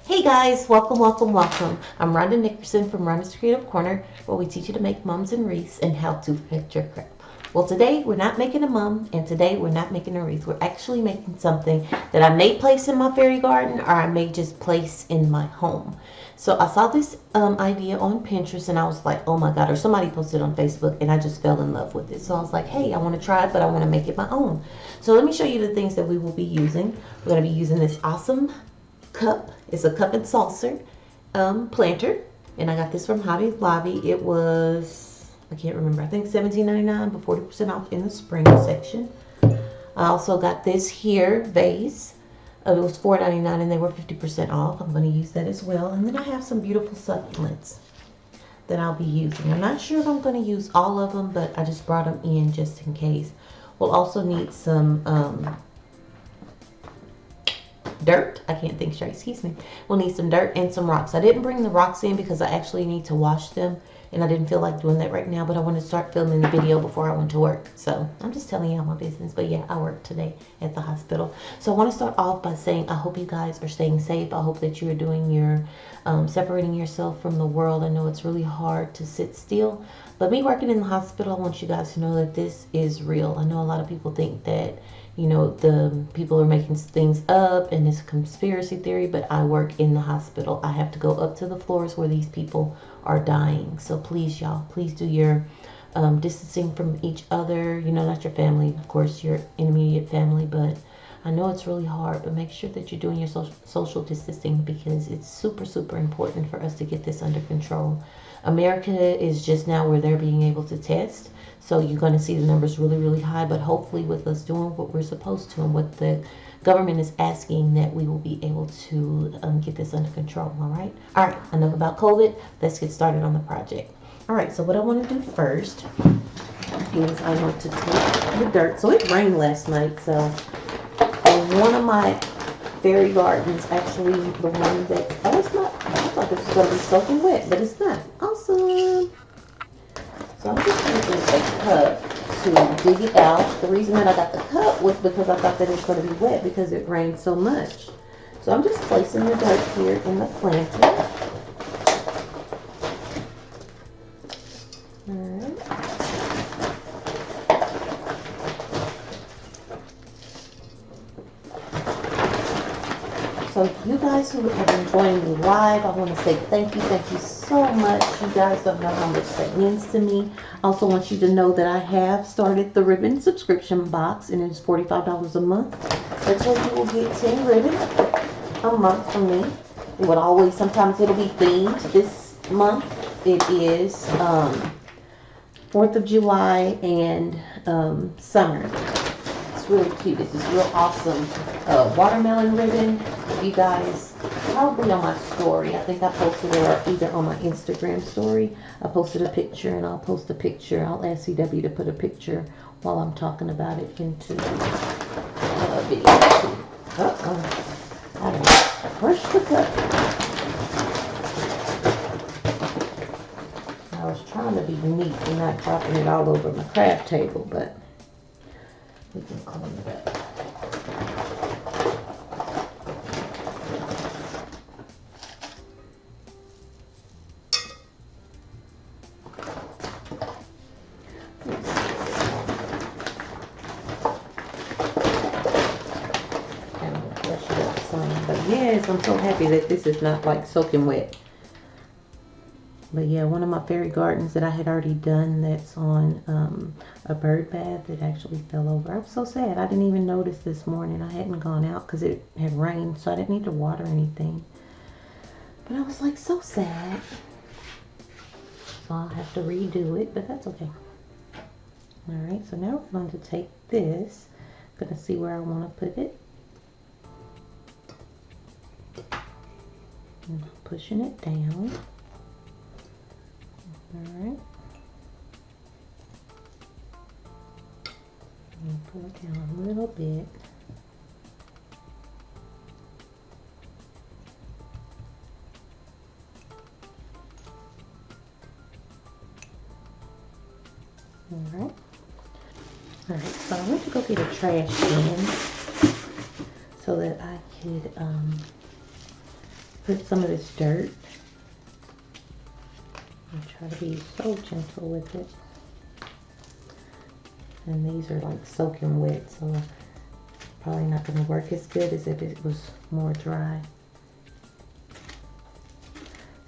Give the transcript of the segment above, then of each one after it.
Hey guys, welcome, welcome, welcome. I'm Rhonda Nickerson from Rhonda's Creative Corner, where we teach you to make mums and wreaths and how to protect your crap. Well, today we're not making a mum, and today we're not making a wreath. We're actually making something that I may place in my fairy garden, or I may just place in my home. So I saw this idea on Pinterest, and I was like, oh my God, or somebody posted on Facebook, and I just fell in love with it. So I was like, hey, I want to try it, but I want to make it my own. So let me show you the things that we will be using. We're going to be using this awesome cup. It's a cup and saucer planter, and I got this from Hobby Lobby. It was, I can't remember, I think $17.99, but 40% off in the spring section. I also got this here vase. It was $4.99 and they were 50% off. I'm going to use that as well. And then I have some beautiful succulents that I'll be using. I'm not sure if I'm going to use all of them, but I just brought them in just in case. We'll also need some dirt. I can't think straight, excuse me. We'll need some dirt and some rocks. I didn't bring the rocks in because I actually need to wash them, and I didn't feel like doing that right now, but I want to start filming the video before I went to work. So I'm just telling you all my business. But yeah, I work today at the hospital. So I want to start off by saying I hope you guys are staying safe. I hope that you are doing your separating yourself from the world. I know it's really hard to sit still, but me working in the hospital, I want you guys to know that this is real. I know a lot of people think that, you know, the people are making things up and it's a conspiracy theory, but I work in the hospital. I have to go up to the floors where these people are dying. So please, y'all, please do your distancing from each other. You know, not your family, of course, your immediate family, but I know it's really hard, but make sure that you're doing your social distancing, because it's super, super important for us to get this under control. America is just now where they're being able to test. So you're going to see the numbers really, really high, but hopefully with us doing what we're supposed to and what the government is asking, that we will be able to get this under control, all right? All right, enough about COVID. Let's get started on the project. All right, so what I want to do first is I want to take the dirt. So it rained last night, so in one of my fairy gardens, actually the one that, oh, it's not, I thought this was going to be soaking wet, but it's not. Awesome. So I'm just using a cup to dig it out. The reason that I got the cup was because I thought that it was going to be wet because it rained so much. So I'm just placing the dirt here in the planter. Alright. So you guys who have been joining me live, I want to say thank you so much. You guys don't know how much that means to me. I also want you to know that I have started the ribbon subscription box, and it's $45 a month. That's where you will get 10 ribbons a month from me. It would always, sometimes it'll be themed. This month it is 4th of July and summer. It's really cute. It's this real awesome watermelon ribbon. You guys, probably on my story, I think I posted it, or either on my Instagram story, I posted a picture, and I'll post a picture. I'll ask CW to put a picture while I'm talking about it into the video. I don't push the cup. I was trying to be neat and not dropping it all over my craft table, but we can clean it up. But yes, I'm so happy that this is not like soaking wet. But yeah, one of my fairy gardens that I had already done, that's on a bird bath, that actually fell over. I was so sad. I didn't even notice this morning. I hadn't gone out because it had rained, so I didn't need to water anything. But I was like so sad. So I'll have to redo it, but that's okay. Alright, so now we're going to take this. I'm going to see where I want to put it. And pushing it down. Alright. Pull it down a little bit. Alright. Alright, so I went to go get a trash can so that I could put some of this dirt. I try to be so gentle with it. And these are like soaking wet, so probably not going to work as good as if it was more dry.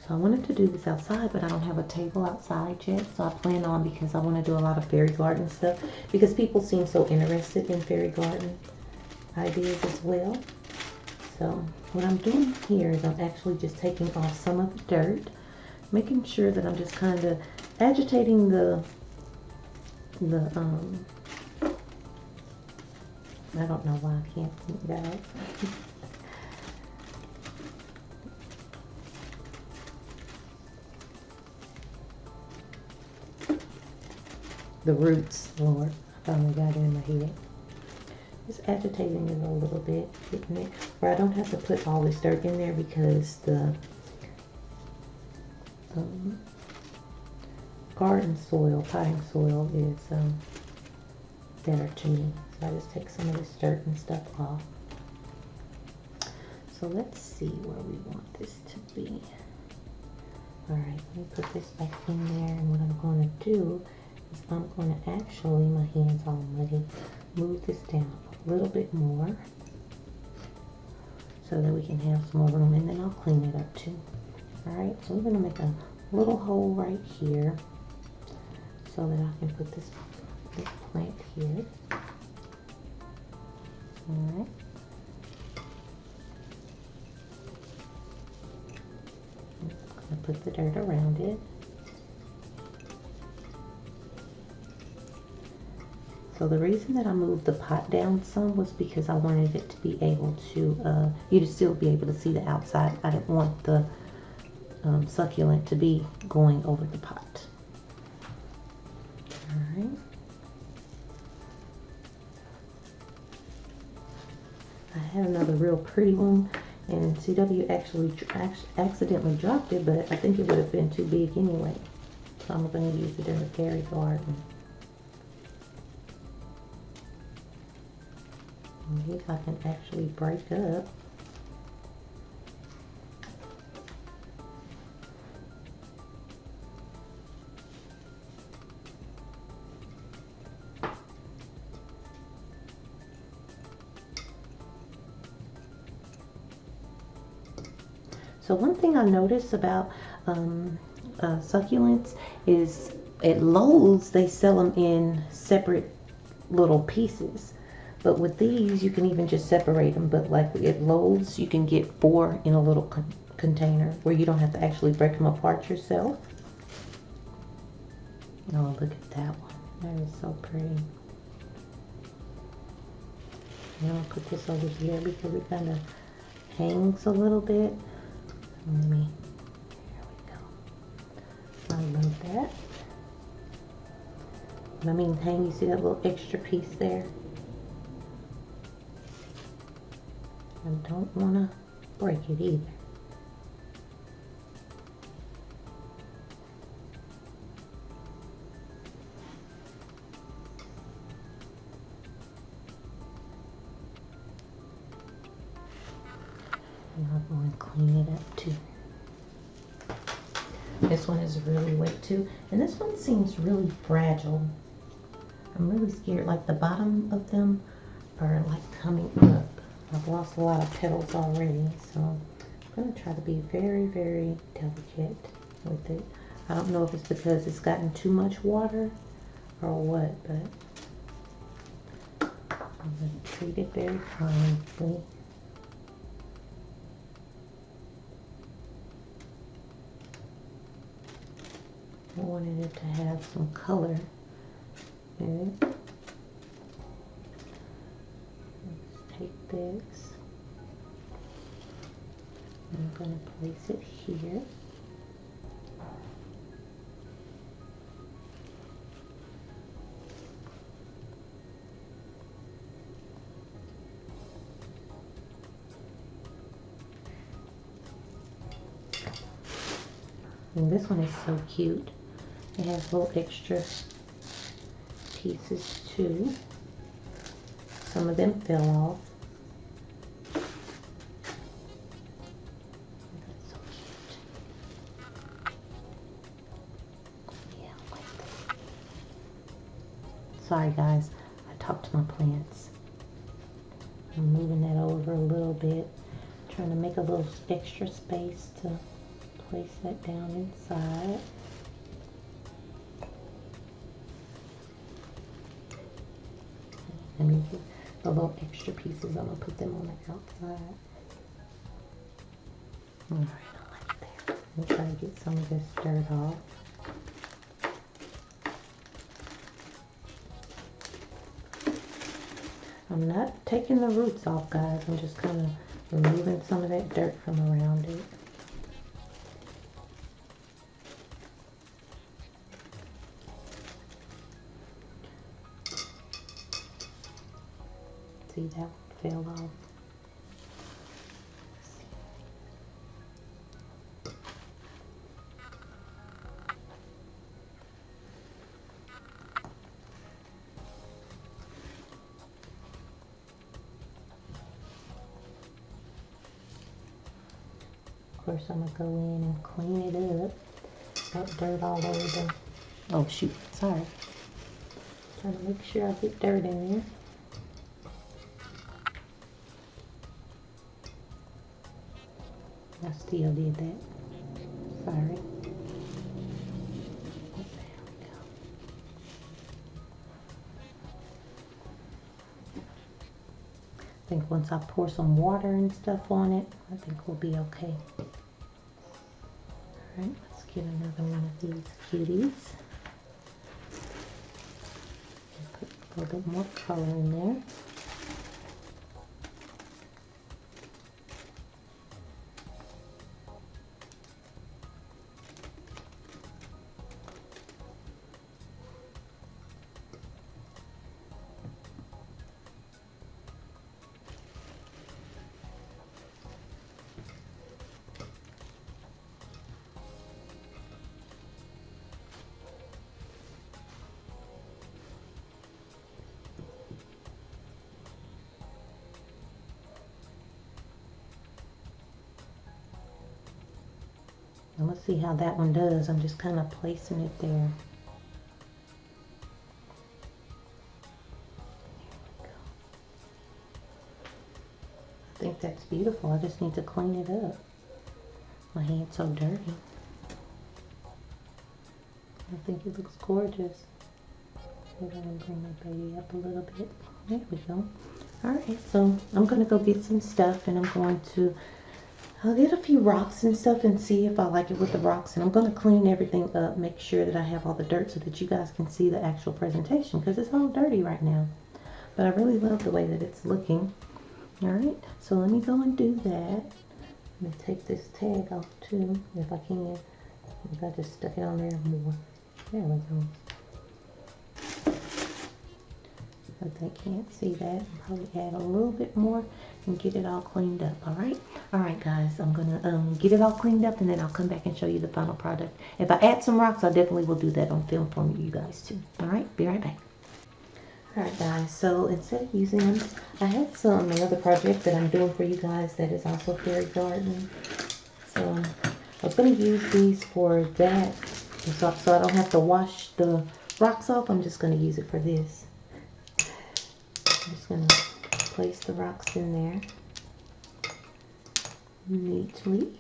So I wanted to do this outside, but I don't have a table outside yet. So I plan on, because I want to do a lot of fairy garden stuff, because people seem so interested in fairy garden ideas as well. So what I'm doing here is I'm actually just taking off some of the dirt, making sure that I'm just kind of agitating the I don't know why I can't think it out. The roots, Lord, I finally got it in my head. Just agitating it a little bit, getting it where I don't have to put all this dirt in there, because the garden soil, potting soil is better to me. So I just take some of this dirt and stuff off. So let's see where we want this to be. Alright, let me put this back in there, and what I'm going to do is I'm going to actually, my hand's all muddy, move this down a little bit more so that we can have some more room, and then I'll clean it up too. Alright, so we're going to make a little hole right here so that I can put this plant here. Alright. I'm going to put the dirt around it. So the reason that I moved the pot down some was because I wanted it to be able to, you to still be able to see the outside. I didn't want the succulent to be going over the pot. Alright. I had another real pretty one, and CW actually accidentally dropped it, but I think it would have been too big anyway. So I'm going to use it in the fairy garden. And these I can actually break up. So one thing I noticed about succulents is at Lowe's they sell them in separate little pieces. But with these, you can even just separate them. But like at Lowe's, you can get 4 in a little container where you don't have to actually break them apart yourself. Oh, look at that one. That is so pretty. I'm going to put this over here because it kind of hangs a little bit. Let me, there we go. I love that. When I mean hang, you see that little extra piece there? I don't want to break it either. And I'm going to clean it up too. This one is really wet too, and this one seems really fragile. I'm really scared, like the bottom of them are like coming up. I've lost a lot of petals already, so I'm going to try to be very, very delicate with it. I don't know if it's because it's gotten too much water or what, but I'm going to treat it very kindly. I wanted it to have some color in it. Let's take this. I'm going to place it here. And this one is so cute. It has little extra pieces too. Some of them fell off. Sorry guys, I talked to my plants. I'm moving that over a little bit, trying to make a little extra space to place that down inside. And the little extra pieces, I'm gonna put them on the outside. All right, I like that. I'm try to get some of this dirt off. I'm not taking the roots off, guys. I'm just kind of removing some of that dirt from around it. See, that one fell off. Of course, I'm gonna go in and clean it up. Got dirt all over the. Oh shoot! Sorry. Trying to make sure I get dirt in there. I still did that. Sorry. There we go. I think once I pour some water and stuff on it, I think we'll be okay. Alright, let's get another one of these cuties. Put a little bit more color in there. And let's see how that one does. I'm just kind of placing it there. There we go. I think that's beautiful. I just need to clean it up. My hand's so dirty. I think it looks gorgeous. We're going to bring my baby up a little bit. There we go. Alright, so I'm going to go get some stuff and I'm going to I'll get a few rocks and stuff and see if I like it with the rocks. And I'm going to clean everything up, make sure that I have all the dirt so that you guys can see the actual presentation because it's all dirty right now. But I really love the way that it's looking. Alright, so let me go and do that. Let me take this tag off too, if I can. If I just stuck it on there more. There we go. If they can't see that, I'll probably add a little bit more and get it all cleaned up. Alright guys, I'm gonna get it all cleaned up and then I'll come back and show you the final product. If I add some rocks, I definitely will do that on film for you guys too. Alright, be right back. Alright guys, so instead of using them, I had another project that I'm doing for you guys that is also fairy garden. So I was going to use these for that, so I don't have to wash the rocks off. I'm just going to use it for this. I'm just going to place the rocks in there neatly.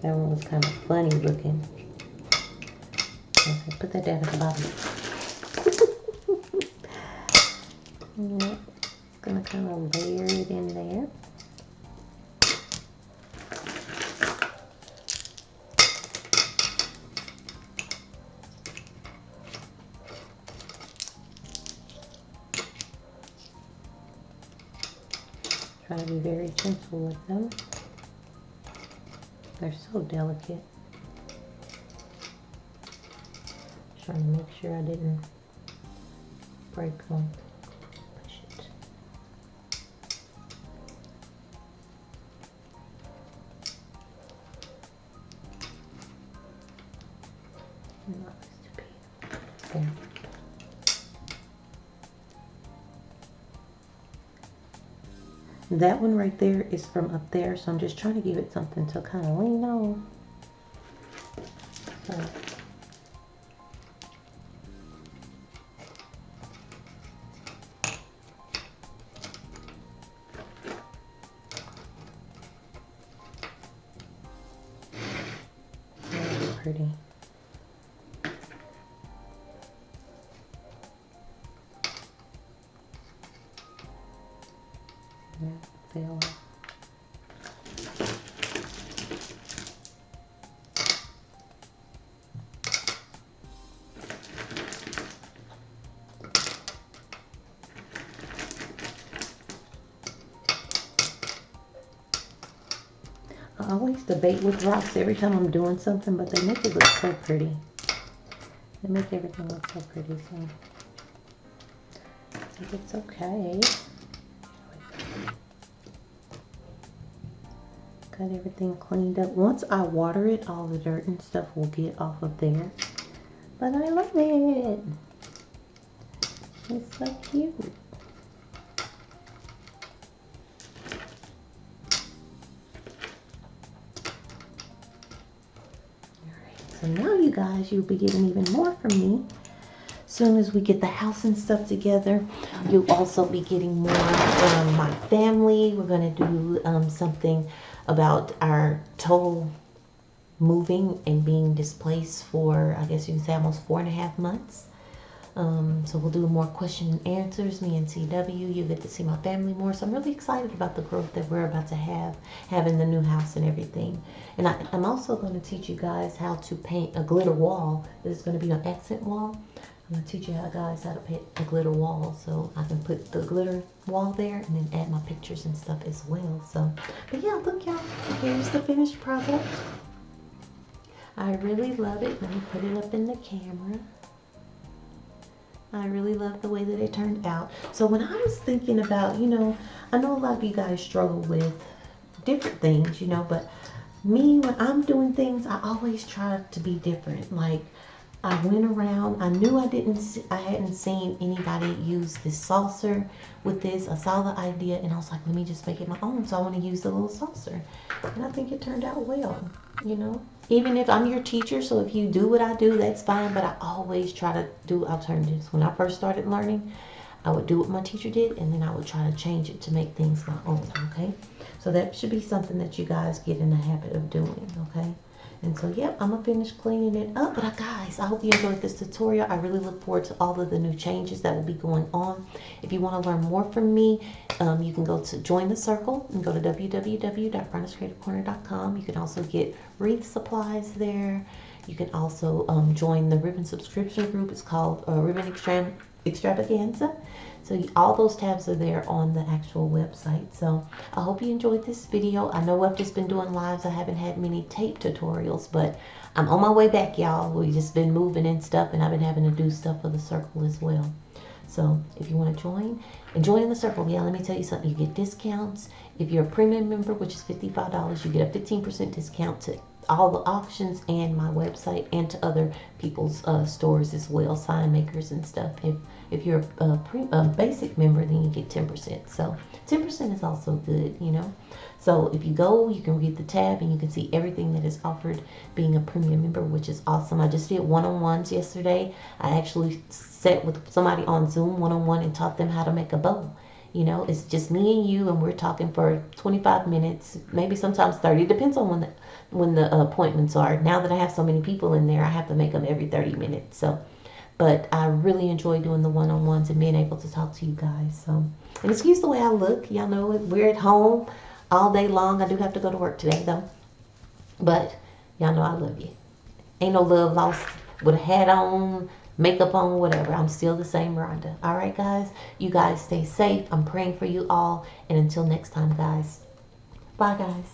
That one was kind of funny looking. Okay, put that down at the bottom. Yeah, gonna kind of layer it in there. Try to be very gentle with them. They're so delicate. Trying to make sure I didn't break them. Push it. Not this to be. There. That one right there is from up there, so I'm just trying to give it something to kind of lean on. So, that's pretty. Fell off. I always debate with rocks every time I'm doing something, but they make it look so pretty. They make everything look so pretty, so I think it's okay. Got everything cleaned up. Once I water it, all the dirt and stuff will get off of there. But I love it. It's so cute. Alright, so now you guys, you'll be getting even more from me. As soon as we get the house and stuff together, you'll also be getting more from my family. We're going to do something about our total moving and being displaced for, I guess you can say, almost 4.5 months. So we'll do more question and answers, me and CW. You get to see my family more. So I'm really excited about the growth that we're about to have in the new house and everything. And I'm also going to teach you guys how to paint a glitter wall. This is going to be an accent wall. I'm going to teach you guys how to paint a glitter wall, so I can put the glitter wall there and then add my pictures and stuff as well. So, but yeah, look y'all, here's the finished product. I really love it. Let me put it up in the camera. I really love the way that it turned out. So when I was thinking about, you know, I know a lot of you guys struggle with different things, you know, but me, when I'm doing things, I always try to be different. Like, I went around, I knew I hadn't seen anybody use this saucer with this. I saw the idea and I was like, let me just make it my own. So I want to use the little saucer. And I think it turned out well, you know. Even if I'm your teacher, so if you do what I do, that's fine. But I always try to do alternatives. When I first started learning, I would do what my teacher did and then I would try to change it to make things my own, okay? So that should be something that you guys get in the habit of doing, okay? And so, yep, I'm going to finish cleaning it up. But guys, I hope you enjoyed this tutorial. I really look forward to all of the new changes that will be going on. If you want to learn more from me, you can go to Join the Circle and go to www.bryna's.creativecorner.com. You can also get wreath supplies there. You can also join the ribbon subscription group. It's called Ribbon Extravaganza. So all those tabs are there on the actual website. So I hope you enjoyed this video. I know I've just been doing lives. I haven't had many tape tutorials, but I'm on my way back, y'all. We've just been moving and stuff, and I've been having to do stuff for the circle as well. So if you want to join, and join the circle, yeah, let me tell you something. You get discounts. If you're a premium member, which is $55, you get a 15% discount to all the auctions and my website and to other people's stores as well, sign makers and stuff. If you're a basic member, then you get 10%. So 10% is also good, you know. So if you go, you can read the tab and you can see everything that is offered being a premium member, which is awesome. I just did one-on-ones yesterday. I actually sat with somebody on Zoom one-on-one and taught them how to make a bow. You know, it's just me and you, and we're talking for 25 minutes, maybe sometimes 30. It depends on when the appointments are. Now that I have so many people in there, I have to make them every 30 minutes. So, but I really enjoy doing the one-on-ones and being able to talk to you guys. So, and excuse the way I look. Y'all know we're at home all day long. I do have to go to work today though. But y'all know I love you. Ain't no love lost with a hat on, makeup on, whatever. I'm still the same Rhonda. All right, guys. You guys stay safe. I'm praying for you all. And until next time, guys. Bye, guys.